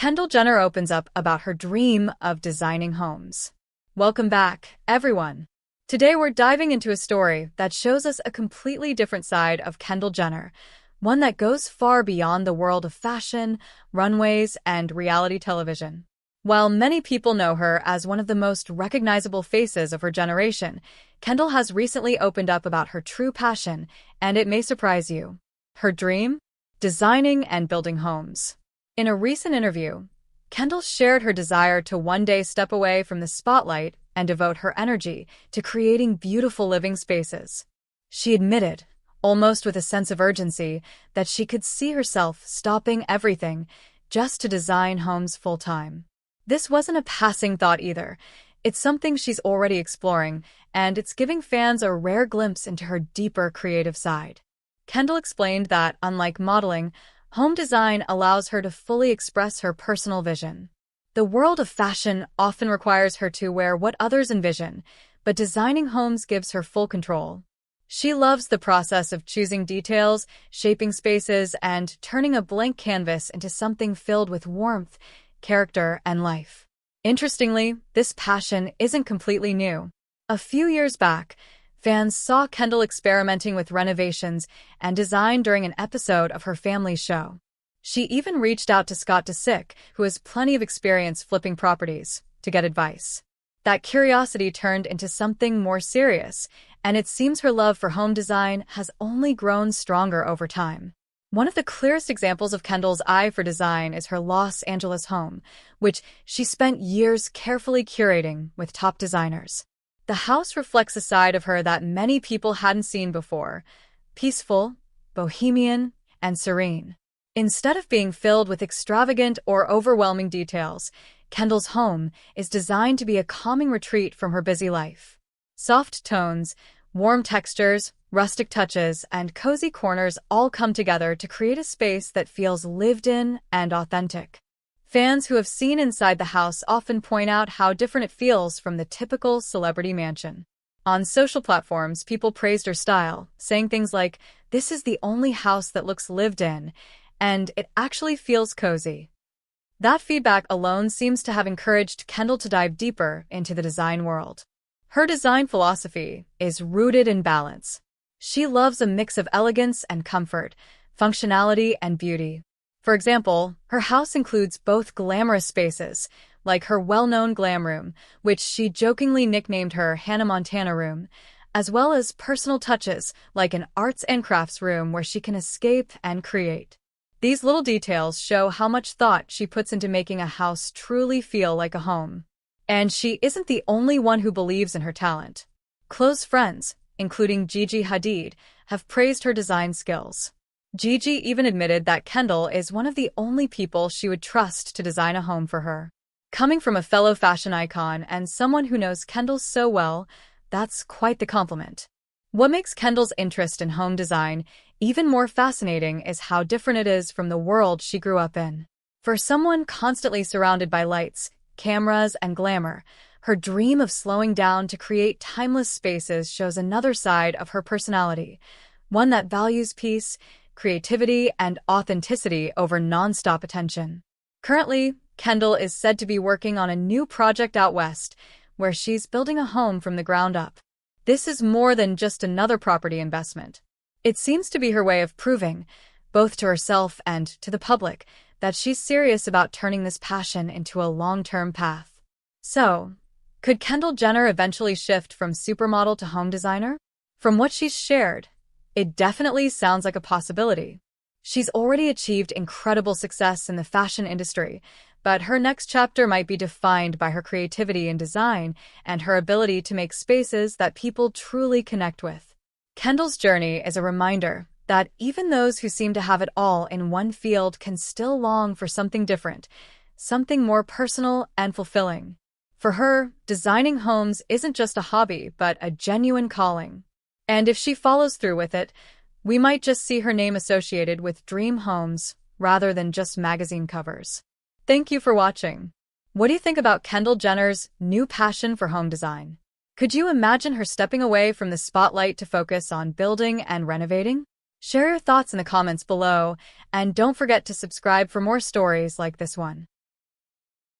Kendall Jenner opens up about her dream of designing homes. Welcome back, everyone. Today we're diving into a story that shows us a completely different side of Kendall Jenner, one that goes far beyond the world of fashion, runways, and reality television. While many people know her as one of the most recognizable faces of her generation, Kendall has recently opened up about her true passion, and it may surprise you. Her dream? Designing and building homes. In a recent interview, Kendall shared her desire to one day step away from the spotlight and devote her energy to creating beautiful living spaces. She admitted, almost with a sense of urgency, that she could see herself stopping everything just to design homes full-time. This wasn't a passing thought either. It's something she's already exploring, and it's giving fans a rare glimpse into her deeper creative side. Kendall explained that, unlike modeling, home design allows her to fully express her personal vision. The world of fashion often requires her to wear what others envision, but designing homes gives her full control. She loves the process of choosing details, shaping spaces, and turning a blank canvas into something filled with warmth, character, and life. Interestingly, this passion isn't completely new. A few years back, fans saw Kendall experimenting with renovations and design during an episode of her family's show. She even reached out to Scott Disick, who has plenty of experience flipping properties, to get advice. That curiosity turned into something more serious, and it seems her love for home design has only grown stronger over time. One of the clearest examples of Kendall's eye for design is her Los Angeles home, which she spent years carefully curating with top designers. The house reflects a side of her that many people hadn't seen before: peaceful, bohemian, and serene. Instead of being filled with extravagant or overwhelming details, Kendall's home is designed to be a calming retreat from her busy life. Soft tones, warm textures, rustic touches, and cozy corners all come together to create a space that feels lived in and authentic. Fans who have seen inside the house often point out how different it feels from the typical celebrity mansion. On social platforms, people praised her style, saying things like, "This is the only house that looks lived in," and "it actually feels cozy." That feedback alone seems to have encouraged Kendall to dive deeper into the design world. Her design philosophy is rooted in balance. She loves a mix of elegance and comfort, functionality and beauty. For example, her house includes both glamorous spaces, like her well-known glam room, which she jokingly nicknamed her Hannah Montana room, as well as personal touches, like an arts and crafts room where she can escape and create. These little details show how much thought she puts into making a house truly feel like a home. And she isn't the only one who believes in her talent. Close friends, including Gigi Hadid, have praised her design skills. Gigi even admitted that Kendall is one of the only people she would trust to design a home for her. Coming from a fellow fashion icon and someone who knows Kendall so well, that's quite the compliment. What makes Kendall's interest in home design even more fascinating is how different it is from the world she grew up in. For someone constantly surrounded by lights, cameras, and glamour, her dream of slowing down to create timeless spaces shows another side of her personality, one that values peace, creativity, and authenticity over non-stop attention. Currently, Kendall is said to be working on a new project out west, where she's building a home from the ground up. This is more than just another property investment. It seems to be her way of proving, both to herself and to the public, that she's serious about turning this passion into a long-term path. So, could Kendall Jenner eventually shift from supermodel to home designer? From what she's shared, it definitely sounds like a possibility. She's already achieved incredible success in the fashion industry, but her next chapter might be defined by her creativity in design and her ability to make spaces that people truly connect with. Kendall's journey is a reminder that even those who seem to have it all in one field can still long for something different, something more personal and fulfilling. For her, designing homes isn't just a hobby, but a genuine calling. And if she follows through with it, we might just see her name associated with dream homes rather than just magazine covers. Thank you for watching. What do you think about Kendall Jenner's new passion for home design? Could you imagine her stepping away from the spotlight to focus on building and renovating? Share your thoughts in the comments below, and don't forget to subscribe for more stories like this one.